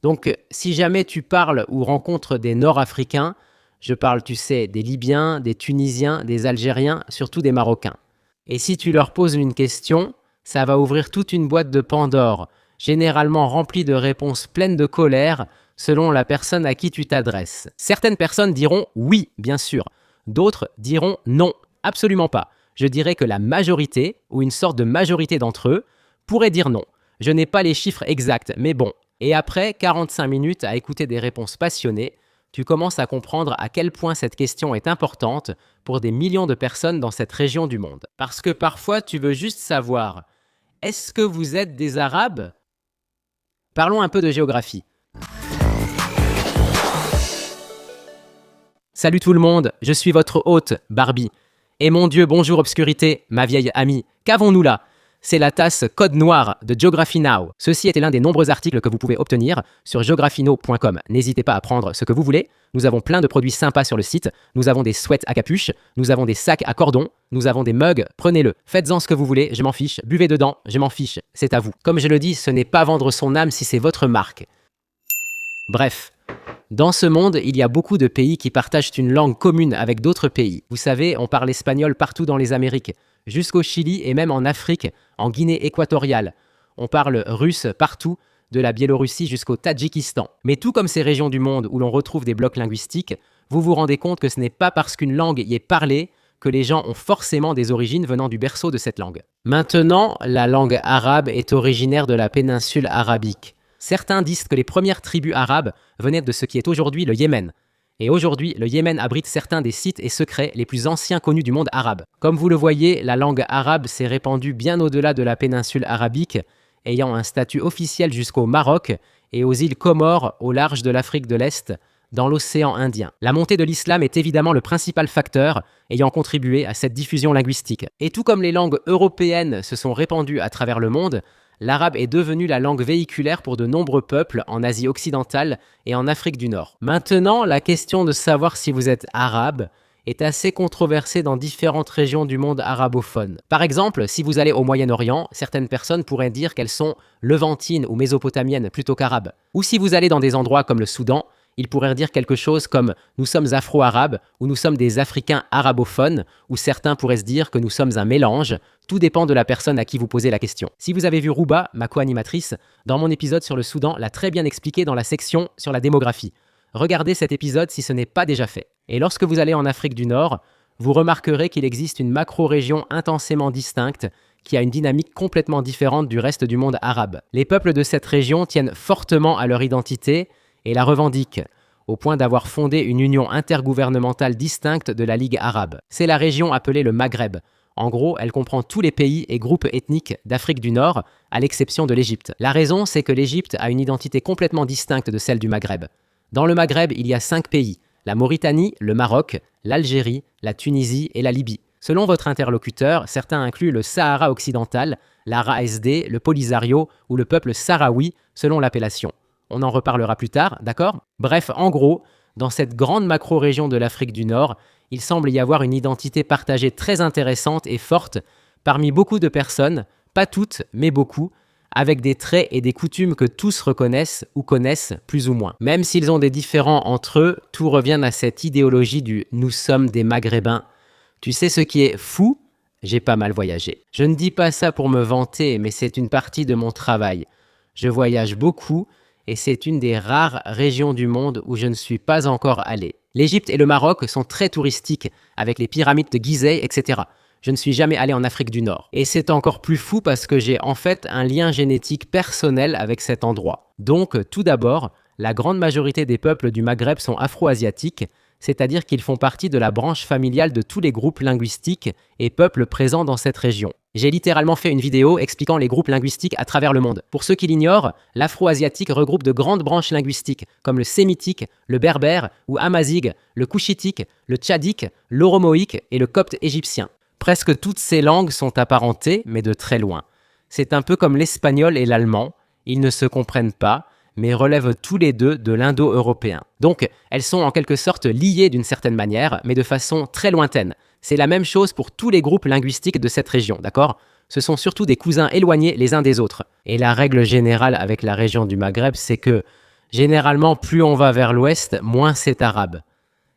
Donc, si jamais tu parles ou rencontres des Nord-Africains, je parle, tu sais, des Libyens, des Tunisiens, des Algériens, surtout des Marocains. Et si tu leur poses une question, ça va ouvrir toute une boîte de Pandore, généralement remplie de réponses pleines de colère, selon la personne à qui tu t'adresses. Certaines personnes diront oui, bien sûr. D'autres diront non, absolument pas. Je dirais que la majorité, ou une sorte de majorité d'entre eux, pourrait dire non. Je n'ai pas les chiffres exacts, mais bon. Et après 45 minutes à écouter des réponses passionnées, tu commences à comprendre à quel point cette question est importante pour des millions de personnes dans cette région du monde. Parce que parfois, tu veux juste savoir, est-ce que vous êtes des Arabes ? Parlons un peu de géographie. Salut tout le monde, je suis votre hôte, Barbie. Et mon Dieu, bonjour obscurité, ma vieille amie. Qu'avons-nous là ? C'est la tasse Code Noir de Geography Now. Ceci était l'un des nombreux articles que vous pouvez obtenir sur geographynow.com. N'hésitez pas à prendre ce que vous voulez. Nous avons plein de produits sympas sur le site. Nous avons des sweats à capuche, nous avons des sacs à cordon, nous avons des mugs. Prenez-le. Faites-en ce que vous voulez, je m'en fiche. Buvez dedans, je m'en fiche. C'est à vous. Comme je le dis, ce n'est pas vendre son âme si c'est votre marque. Bref. Dans ce monde, il y a beaucoup de pays qui partagent une langue commune avec d'autres pays. Vous savez, on parle espagnol partout dans les Amériques, jusqu'au Chili et même en Afrique, en Guinée équatoriale. On parle russe partout, de la Biélorussie jusqu'au Tadjikistan. Mais tout comme ces régions du monde où l'on retrouve des blocs linguistiques, vous vous rendez compte que ce n'est pas parce qu'une langue y est parlée que les gens ont forcément des origines venant du berceau de cette langue. Maintenant, la langue arabe est originaire de la péninsule arabique. Certains disent que les premières tribus arabes venaient de ce qui est aujourd'hui le Yémen. Et aujourd'hui, le Yémen abrite certains des sites et secrets les plus anciens connus du monde arabe. Comme vous le voyez, la langue arabe s'est répandue bien au-delà de la péninsule arabique, ayant un statut officiel jusqu'au Maroc et aux îles Comores au large de l'Afrique de l'Est, dans l'océan Indien. La montée de l'islam est évidemment le principal facteur ayant contribué à cette diffusion linguistique. Et tout comme les langues européennes se sont répandues à travers le monde, l'arabe est devenu la langue véhiculaire pour de nombreux peuples en Asie occidentale et en Afrique du Nord. Maintenant, la question de savoir si vous êtes arabe est assez controversée dans différentes régions du monde arabophone. Par exemple, si vous allez au Moyen-Orient, certaines personnes pourraient dire qu'elles sont levantines ou mésopotamiennes plutôt qu'arabes. Ou si vous allez dans des endroits comme le Soudan, ils pourraient dire quelque chose comme « nous sommes afro-arabes » ou « nous sommes des Africains arabophones » ou certains pourraient se dire que nous sommes un mélange. Tout dépend de la personne à qui vous posez la question. Si vous avez vu Rouba, ma co-animatrice, dans mon épisode sur le Soudan, l'a très bien expliqué dans la section sur la démographie. Regardez cet épisode si ce n'est pas déjà fait. Et lorsque vous allez en Afrique du Nord, vous remarquerez qu'il existe une macro-région intensément distincte qui a une dynamique complètement différente du reste du monde arabe. Les peuples de cette région tiennent fortement à leur identité et la revendiquent, au point d'avoir fondé une union intergouvernementale distincte de la Ligue arabe. C'est la région appelée le Maghreb. En gros, elle comprend tous les pays et groupes ethniques d'Afrique du Nord, à l'exception de l'Égypte. La raison, c'est que l'Égypte a une identité complètement distincte de celle du Maghreb. Dans le Maghreb, il y a 5 pays, la Mauritanie, le Maroc, l'Algérie, la Tunisie et la Libye. Selon votre interlocuteur, certains incluent le Sahara occidental, la RASD, le Polisario ou le peuple sahraoui, selon l'appellation. On en reparlera plus tard, d'accord ? Bref, en gros, dans cette grande macro-région de l'Afrique du Nord, il semble y avoir une identité partagée très intéressante et forte parmi beaucoup de personnes, pas toutes, mais beaucoup, avec des traits et des coutumes que tous reconnaissent ou connaissent plus ou moins. Même s'ils ont des différends entre eux, tout revient à cette idéologie du « nous sommes des Maghrébins ». Tu sais ce qui est fou ? J'ai pas mal voyagé. Je ne dis pas ça pour me vanter, mais c'est une partie de mon travail. Je voyage beaucoup et c'est une des rares régions du monde où je ne suis pas encore allé. L'Égypte et le Maroc sont très touristiques, avec les pyramides de Gizeh, etc. Je ne suis jamais allé en Afrique du Nord. Et c'est encore plus fou parce que j'ai en fait un lien génétique personnel avec cet endroit. Donc, tout d'abord, la grande majorité des peuples du Maghreb sont afro-asiatiques, c'est-à-dire qu'ils font partie de la branche familiale de tous les groupes linguistiques et peuples présents dans cette région. J'ai littéralement fait une vidéo expliquant les groupes linguistiques à travers le monde. Pour ceux qui l'ignorent, l'afro-asiatique regroupe de grandes branches linguistiques comme le sémitique, le berbère ou amazigh, le couchitique, le tchadique, l'oromoïque et le copte égyptien. Presque toutes ces langues sont apparentées, mais de très loin. C'est un peu comme l'espagnol et l'allemand, ils ne se comprennent pas, mais relèvent tous les deux de l'indo-européen. Donc, elles sont en quelque sorte liées d'une certaine manière, mais de façon très lointaine. C'est la même chose pour tous les groupes linguistiques de cette région, d'accord ? Ce sont surtout des cousins éloignés les uns des autres. Et la règle générale avec la région du Maghreb, c'est que Généralement, plus on va vers l'ouest, moins c'est arabe.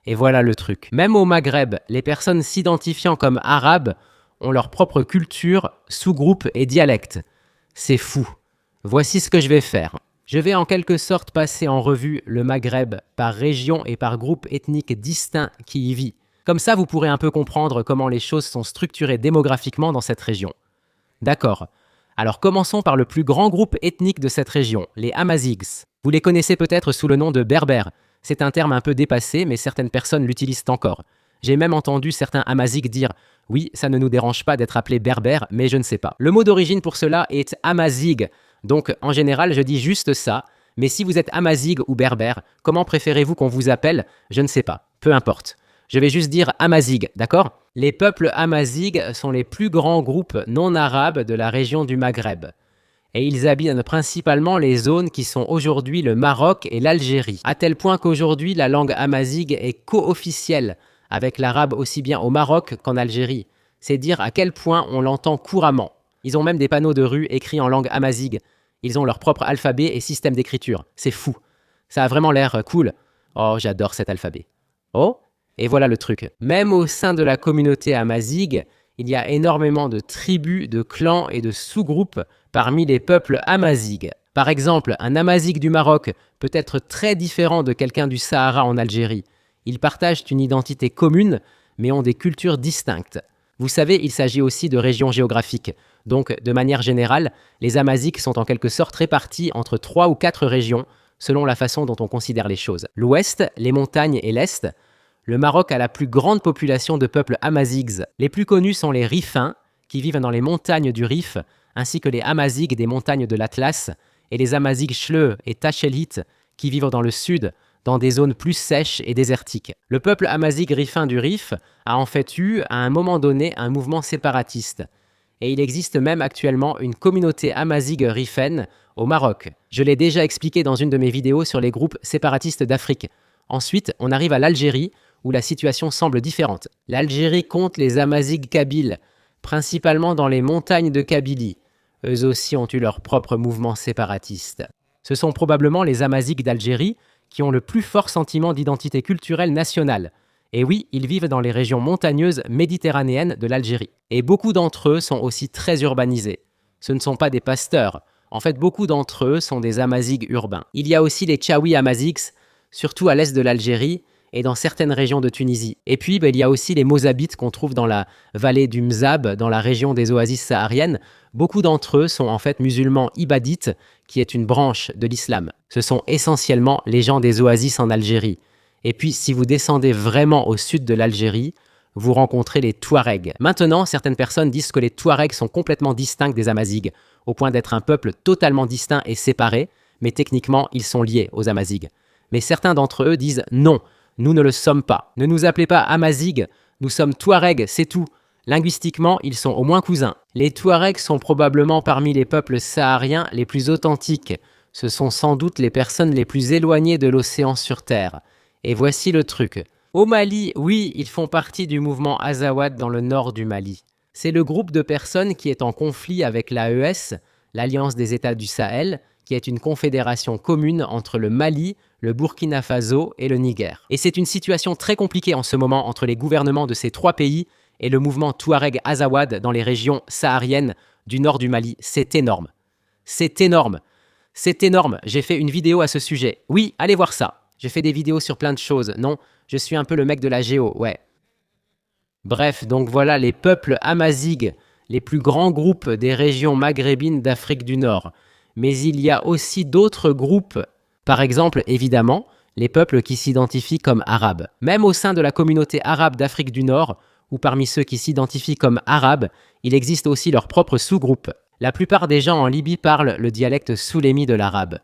Et voilà le truc. Même au Maghreb, les personnes s'identifiant comme arabes ont leur propre culture, sous-groupe et dialecte. C'est fou. Voici ce que je vais faire. Je vais en quelque sorte passer en revue le Maghreb par région et par groupe ethnique distinct qui y vit. Comme ça, vous pourrez un peu comprendre comment les choses sont structurées démographiquement dans cette région. D'accord. Alors commençons par le plus grand groupe ethnique de cette région, les Amazighs. Vous les connaissez peut-être sous le nom de Berbères. C'est un terme un peu dépassé, mais certaines personnes l'utilisent encore. J'ai même entendu certains Amazighs dire « Oui, ça ne nous dérange pas d'être appelés Berbères, mais je ne sais pas ». Le mot d'origine pour cela est Amazigh, donc en général je dis juste ça, mais si vous êtes Amazigh ou Berbère, comment préférez-vous qu'on vous appelle? Je ne sais pas, peu importe. Je vais juste dire Amazigh, d'accord? Les peuples Amazighs sont les plus grands groupes non arabes de la région du Maghreb. Et ils habitent principalement les zones qui sont aujourd'hui le Maroc et l'Algérie, à tel point qu'aujourd'hui la langue amazigh est co-officielle avec l'arabe aussi bien au Maroc qu'en Algérie. C'est dire à quel point on l'entend couramment. Ils ont même des panneaux de rue écrits en langue amazigh. Ils ont leur propre alphabet et système d'écriture. C'est fou. Ça a vraiment l'air cool. Oh, j'adore cet alphabet. Oh, et voilà le truc. Même au sein de la communauté amazigh, il y a énormément de tribus, de clans et de sous-groupes parmi les peuples amazighs. Par exemple, un amazigh du Maroc peut être très différent de quelqu'un du Sahara en Algérie. Ils partagent une identité commune, mais ont des cultures distinctes. Vous savez, il s'agit aussi de régions géographiques. Donc, de manière générale, les Amazighs sont en quelque sorte répartis entre 3 ou 4 régions, selon la façon dont on considère les choses. L'Ouest, les montagnes et l'Est. Le Maroc a la plus grande population de peuples Amazighs. Les plus connus sont les Rifins, qui vivent dans les montagnes du Rif, ainsi que les Amazighs des montagnes de l'Atlas, et les Amazighs Chleu et Tachelites, qui vivent dans le sud, dans des zones plus sèches et désertiques. Le peuple Amazigh Rifin du Rif a en fait eu, à un moment donné, un mouvement séparatiste. Et il existe même actuellement une communauté Amazigh Rifaine au Maroc. Je l'ai déjà expliqué dans une de mes vidéos sur les groupes séparatistes d'Afrique. Ensuite, on arrive à l'Algérie, où la situation semble différente. L'Algérie compte les Amazighs kabyles, principalement dans les montagnes de Kabylie. Eux aussi ont eu leur propre mouvement séparatiste. Ce sont probablement les Amazighs d'Algérie qui ont le plus fort sentiment d'identité culturelle nationale. Et oui, ils vivent dans les régions montagneuses méditerranéennes de l'Algérie. Et beaucoup d'entre eux sont aussi très urbanisés. Ce ne sont pas des pasteurs. En fait, beaucoup d'entre eux sont des Amazighs urbains. Il y a aussi les Tchaoui Amazighs, surtout à l'est de l'Algérie, et dans certaines régions de Tunisie. Et puis, il y a aussi les Mozabites qu'on trouve dans la vallée du Mzab, dans la région des oasis sahariennes. Beaucoup d'entre eux sont en fait musulmans ibadites, qui est une branche de l'islam. Ce sont essentiellement les gens des oasis en Algérie. Et puis, si vous descendez vraiment au sud de l'Algérie, vous rencontrez les Touaregs. Maintenant, certaines personnes disent que les Touaregs sont complètement distincts des Amazighs, au point d'être un peuple totalement distinct et séparé, mais techniquement, ils sont liés aux Amazighs. Mais certains d'entre eux disent non, nous ne le sommes pas. Ne nous appelez pas Amazighs, nous sommes Touaregs, c'est tout. Linguistiquement, ils sont au moins cousins. Les Touaregs sont probablement parmi les peuples sahariens les plus authentiques. Ce sont sans doute les personnes les plus éloignées de l'océan sur Terre. Et voici le truc. Au Mali, oui, ils font partie du mouvement Azawad dans le nord du Mali. C'est le groupe de personnes qui est en conflit avec l'AES, l'Alliance des États du Sahel, qui est une confédération commune entre le Mali, le Burkina Faso et le Niger. Et c'est une situation très compliquée en ce moment entre les gouvernements de ces 3 pays et le mouvement Touareg Azawad dans les régions sahariennes du nord du Mali. C'est énorme. C'est énorme. C'est énorme. J'ai fait une vidéo à ce sujet. Oui, allez voir ça. J'ai fait des vidéos sur plein de choses. Non, je suis un peu le mec de la géo, ouais. Bref, donc voilà les peuples amazighs, les plus grands groupes des régions maghrébines d'Afrique du Nord. Mais il y a aussi d'autres groupes. Par exemple, évidemment, les peuples qui s'identifient comme arabes. Même au sein de la communauté arabe d'Afrique du Nord, ou parmi ceux qui s'identifient comme arabes, il existe aussi leur propre sous-groupe. La plupart des gens en Libye parlent le dialecte soulémi de l'arabe.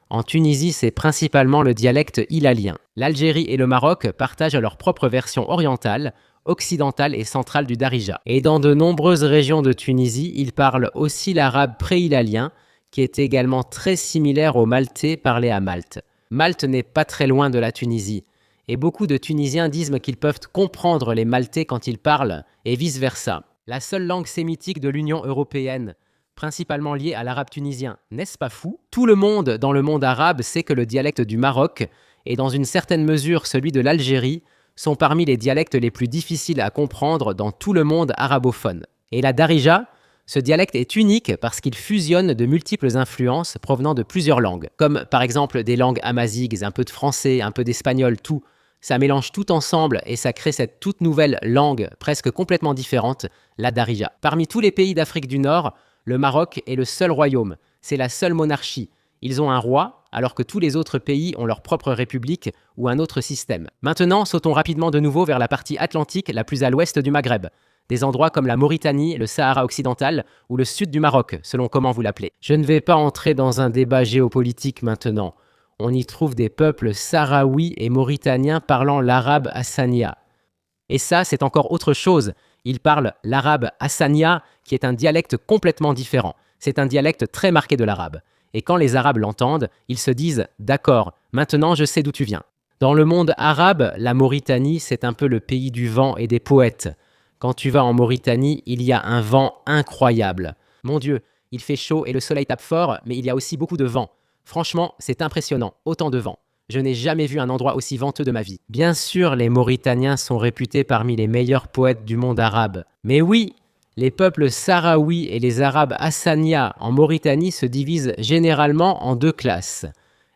En Tunisie, c'est principalement le dialecte hilalien. L'Algérie et le Maroc partagent leur propre version orientale, occidentale et centrale du darija. Et dans de nombreuses régions de Tunisie, ils parlent aussi l'arabe pré-hilalien, qui est également très similaire au maltais parlé à Malte. Malte n'est pas très loin de la Tunisie, et beaucoup de Tunisiens disent qu'ils peuvent comprendre les Maltais quand ils parlent, et vice-versa. La seule langue sémitique de l'Union européenne principalement lié à l'arabe tunisien, n'est-ce pas fou? Tout le monde dans le monde arabe sait que le dialecte du Maroc, et dans une certaine mesure celui de l'Algérie, sont parmi les dialectes les plus difficiles à comprendre dans tout le monde arabophone. Et la Darija, ce dialecte est unique parce qu'il fusionne de multiples influences provenant de plusieurs langues, comme par exemple des langues amazighes, un peu de français, un peu d'espagnol, tout. Ça mélange tout ensemble et ça crée cette toute nouvelle langue presque complètement différente, la Darija. Parmi tous les pays d'Afrique du Nord, le Maroc est le seul royaume, c'est la seule monarchie. Ils ont un roi, alors que tous les autres pays ont leur propre république ou un autre système. Maintenant, sautons rapidement de nouveau vers la partie atlantique la plus à l'ouest du Maghreb. Des endroits comme la Mauritanie, le Sahara occidental ou le sud du Maroc, selon comment vous l'appelez. Je ne vais pas entrer dans un débat géopolitique maintenant. On y trouve des peuples sahraouis et mauritaniens parlant l'arabe hassania. Et ça, c'est encore autre chose. Ils parlent l'arabe hassania, qui est un dialecte complètement différent. C'est un dialecte très marqué de l'arabe. Et quand les Arabes l'entendent, ils se disent « D'accord, maintenant je sais d'où tu viens ». Dans le monde arabe, la Mauritanie, c'est un peu le pays du vent et des poètes. Quand tu vas en Mauritanie, il y a un vent incroyable. Mon Dieu, il fait chaud et le soleil tape fort, mais il y a aussi beaucoup de vent. Franchement, c'est impressionnant, autant de vent. Je n'ai jamais vu un endroit aussi venteux de ma vie. Bien sûr, les Mauritaniens sont réputés parmi les meilleurs poètes du monde arabe. Mais oui, les peuples sahraouis et les arabes hassanias en Mauritanie se divisent généralement en deux classes.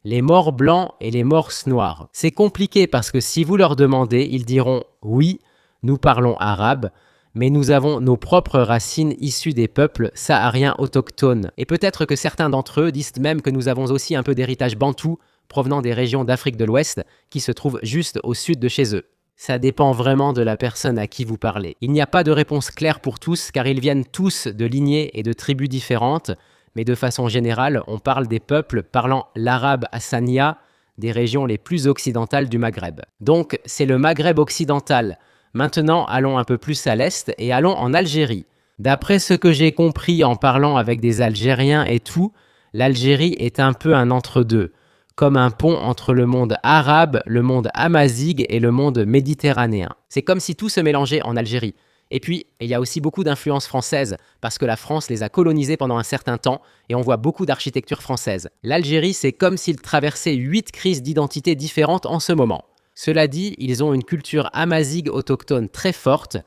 Les Maures blancs et les Maures noirs. C'est compliqué parce que si vous leur demandez, ils diront « Oui, nous parlons arabe, mais nous avons nos propres racines issues des peuples sahariens autochtones. » Et peut-être que certains d'entre eux disent même que nous avons aussi un peu d'héritage bantou provenant des régions d'Afrique de l'Ouest qui se trouvent juste au sud de chez eux. Ça dépend vraiment de la personne à qui vous parlez. Il n'y a pas de réponse claire pour tous car ils viennent tous de lignées et de tribus différentes, mais de façon générale, on parle des peuples parlant l'arabe hassania des régions les plus occidentales du Maghreb. Donc, c'est le Maghreb occidental. Maintenant, allons un peu plus à l'est et allons en Algérie. D'après ce que j'ai compris en parlant avec des Algériens et tout, l'Algérie est un peu un entre-deux, comme un pont entre le monde arabe, le monde amazighe et le monde méditerranéen. C'est comme si tout se mélangeait en Algérie. Et puis, il y a aussi beaucoup d'influences françaises, parce que la France les a colonisés pendant un certain temps, et on voit beaucoup d'architecture française. L'Algérie, c'est comme s'il traversait 8 crises d'identité différentes en ce moment. Cela dit, ils ont une culture amazighe autochtone très forte.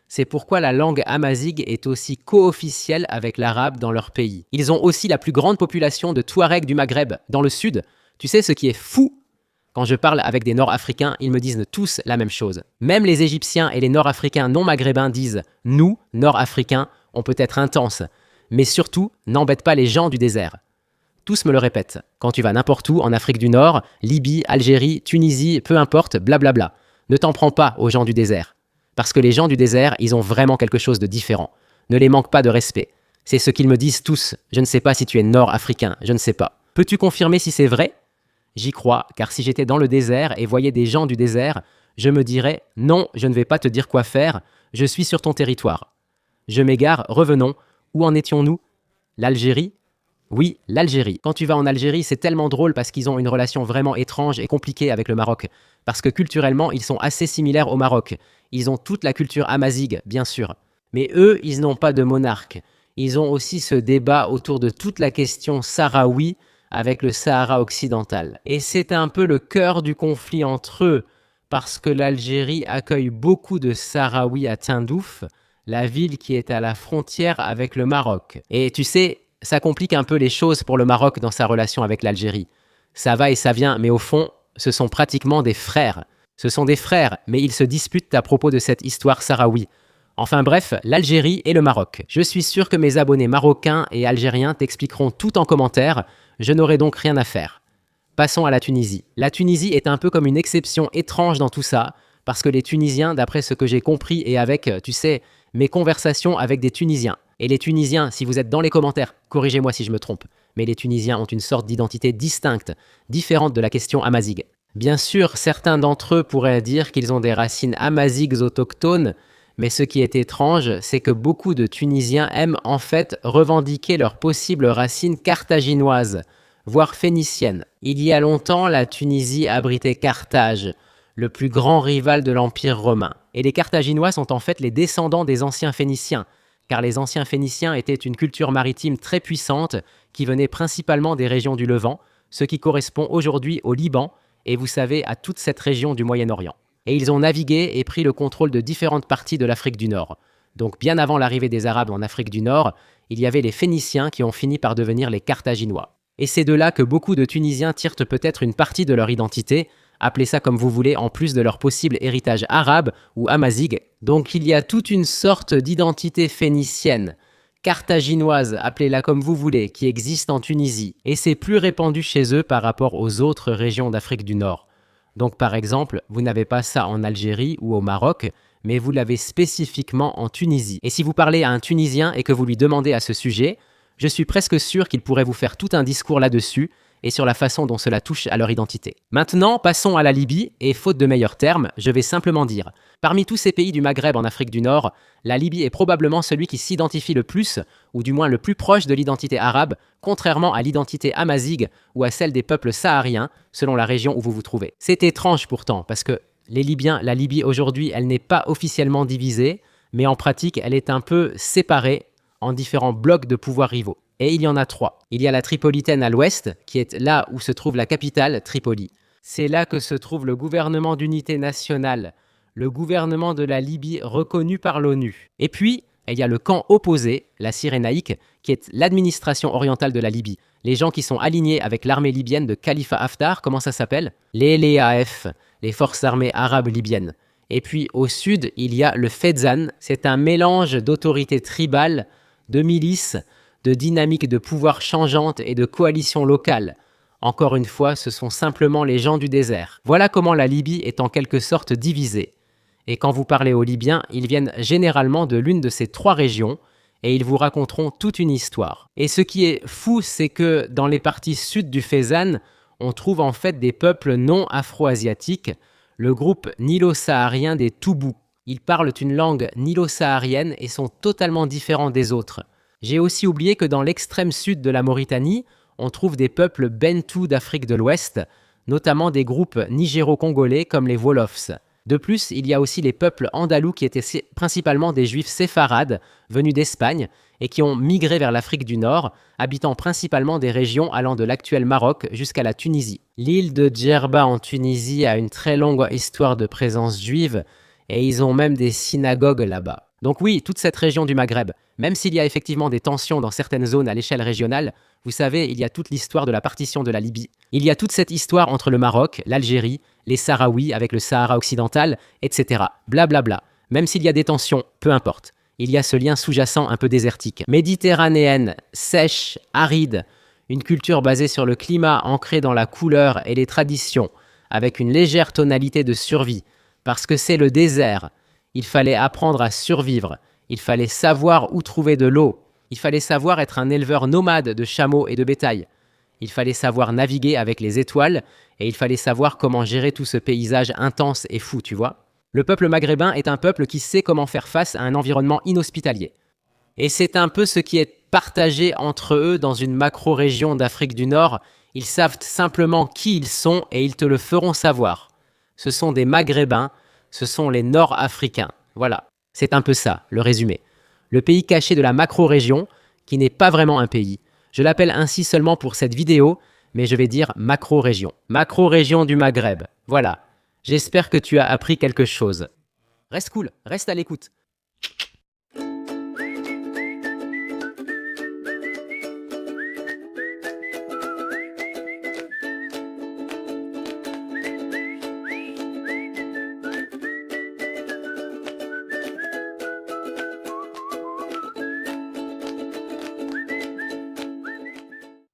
C'est pourquoi la langue amazighe est aussi co-officielle avec l'arabe dans leur pays. Ils ont aussi la plus grande population de Touaregs du Maghreb, dans le sud. Tu sais ce qui est fou? Quand je parle avec des Nord-Africains, ils me disent tous la même chose. Même les Égyptiens et les Nord-Africains non maghrébins disent « Nous, Nord-Africains, on peut être intenses, mais surtout, n'embête pas les gens du désert ». Tous me le répètent. Quand tu vas n'importe où, en Afrique du Nord, Libye, Algérie, Tunisie, peu importe, blablabla. Ne t'en prends pas aux gens du désert. Parce que les gens du désert, ils ont vraiment quelque chose de différent. Ne les manque pas de respect. C'est ce qu'ils me disent tous. Je ne sais pas si tu es Nord-Africain, je ne sais pas. Peux-tu confirmer si c'est vrai? J'y crois, car si j'étais dans le désert et voyais des gens du désert, je me dirais « Non, je ne vais pas te dire quoi faire, je suis sur ton territoire. » Je m'égare, revenons. Où en étions-nous? L'Algérie? Oui, l'Algérie. Quand tu vas en Algérie, c'est tellement drôle parce qu'ils ont une relation vraiment étrange et compliquée avec le Maroc. Parce que culturellement, ils sont assez similaires au Maroc. Ils ont toute la culture amazighe, bien sûr. Mais eux, ils n'ont pas de monarque. Ils ont aussi ce débat autour de toute la question sahraoui avec le Sahara occidental. Et c'est un peu le cœur du conflit entre eux, parce que l'Algérie accueille beaucoup de Sahraouis à Tindouf, la ville qui est à la frontière avec le Maroc. Et tu sais, ça complique un peu les choses pour le Maroc dans sa relation avec l'Algérie. Ça va et ça vient, mais au fond, ce sont pratiquement des frères. Ce sont des frères, mais ils se disputent à propos de cette histoire sahraoui. Enfin bref, l'Algérie et le Maroc. Je suis sûr que mes abonnés marocains et algériens t'expliqueront tout en commentaire, je n'aurai donc rien à faire. Passons à la Tunisie. La Tunisie est un peu comme une exception étrange dans tout ça, parce que les Tunisiens, d'après ce que j'ai compris et avec, tu sais, mes conversations avec des Tunisiens. Et les Tunisiens, si vous êtes dans les commentaires, corrigez-moi si je me trompe, mais les Tunisiens ont une sorte d'identité distincte, différente de la question amazighe. Bien sûr, certains d'entre eux pourraient dire qu'ils ont des racines amazighes autochtones, mais ce qui est étrange, c'est que beaucoup de Tunisiens aiment en fait revendiquer leurs possibles racines carthaginoises, voire phéniciennes. Il y a longtemps, la Tunisie abritait Carthage, le plus grand rival de l'Empire romain. Et les Carthaginois sont en fait les descendants des anciens Phéniciens, car les anciens Phéniciens étaient une culture maritime très puissante qui venait principalement des régions du Levant, ce qui correspond aujourd'hui au Liban et vous savez à toute cette région du Moyen-Orient. Et ils ont navigué et pris le contrôle de différentes parties de l'Afrique du Nord. Donc bien avant l'arrivée des Arabes en Afrique du Nord, il y avait les Phéniciens qui ont fini par devenir les Carthaginois. Et c'est de là que beaucoup de Tunisiens tirent peut-être une partie de leur identité, appelez ça comme vous voulez, en plus de leur possible héritage arabe ou amazigh. Donc il y a toute une sorte d'identité phénicienne, carthaginoise, appelez-la comme vous voulez, qui existe en Tunisie. Et c'est plus répandu chez eux par rapport aux autres régions d'Afrique du Nord. Donc par exemple, vous n'avez pas ça en Algérie ou au Maroc, mais vous l'avez spécifiquement en Tunisie. Et si vous parlez à un Tunisien et que vous lui demandez à ce sujet, je suis presque sûr qu'il pourrait vous faire tout un discours là-dessus et sur la façon dont cela touche à leur identité. Maintenant, passons à la Libye, et faute de meilleurs termes, je vais simplement dire, parmi tous ces pays du Maghreb en Afrique du Nord, la Libye est probablement celui qui s'identifie le plus, ou du moins le plus proche de l'identité arabe, contrairement à l'identité amazigh ou à celle des peuples sahariens, selon la région où vous vous trouvez. C'est étrange pourtant, parce que les Libyens, la Libye aujourd'hui, elle n'est pas officiellement divisée, mais en pratique, elle est un peu séparée en différents blocs de pouvoirs rivaux. Et il y en a 3. Il y a la Tripolitaine à l'ouest, qui est là où se trouve la capitale, Tripoli. C'est là que se trouve le gouvernement d'unité nationale, le gouvernement de la Libye reconnu par l'ONU. Et puis, il y a le camp opposé, la Cyrénaïque, qui est l'administration orientale de la Libye. Les gens qui sont alignés avec l'armée libyenne de Khalifa Haftar, comment ça s'appelle? Les LAF, les forces armées arabes libyennes. Et puis au sud, il y a le Fezzan, c'est un mélange d'autorités tribales, de milices, de dynamiques de pouvoir changeantes et de coalitions locales. Encore une fois, ce sont simplement les gens du désert. Voilà comment la Libye est en quelque sorte divisée. Et quand vous parlez aux Libyens, ils viennent généralement de l'une de ces 3 régions et ils vous raconteront toute une histoire. Et ce qui est fou, c'est que dans les parties sud du Fezzan, on trouve en fait des peuples non afro-asiatiques, le groupe nilo-saharien des Toubous. Ils parlent une langue nilo-saharienne et sont totalement différents des autres. J'ai aussi oublié que dans l'extrême sud de la Mauritanie, on trouve des peuples bentous d'Afrique de l'Ouest, notamment des groupes nigéro-congolais comme les Wolofs. De plus, il y a aussi les peuples andalous qui étaient principalement des juifs séfarades venus d'Espagne et qui ont migré vers l'Afrique du Nord, habitant principalement des régions allant de l'actuel Maroc jusqu'à la Tunisie. L'île de Djerba en Tunisie a une très longue histoire de présence juive et ils ont même des synagogues là-bas. Donc oui, toute cette région du Maghreb, même s'il y a effectivement des tensions dans certaines zones à l'échelle régionale, vous savez, il y a toute l'histoire de la partition de la Libye. Il y a toute cette histoire entre le Maroc, l'Algérie, les Sahraouis avec le Sahara occidental, etc. Blablabla. Bla bla. Même s'il y a des tensions, peu importe. Il y a ce lien sous-jacent un peu désertique. Méditerranéenne, sèche, aride, une culture basée sur le climat ancrée dans la couleur et les traditions, avec une légère tonalité de survie, parce que c'est le désert. Il fallait apprendre à survivre, il fallait savoir où trouver de l'eau, il fallait savoir être un éleveur nomade de chameaux et de bétail, il fallait savoir naviguer avec les étoiles et il fallait savoir comment gérer tout ce paysage intense et fou, tu vois. Le peuple maghrébin est un peuple qui sait comment faire face à un environnement inhospitalier. Et c'est un peu ce qui est partagé entre eux dans une macro-région d'Afrique du Nord. Ils savent simplement qui ils sont et ils te le feront savoir. Ce sont des Maghrébins, ce sont les Nord-Africains. Voilà, c'est un peu ça, le résumé. Le pays caché de la macro-région, qui n'est pas vraiment un pays. Je l'appelle ainsi seulement pour cette vidéo, mais je vais dire macro-région. Macro-région du Maghreb. Voilà. J'espère que tu as appris quelque chose. Reste cool, reste à l'écoute.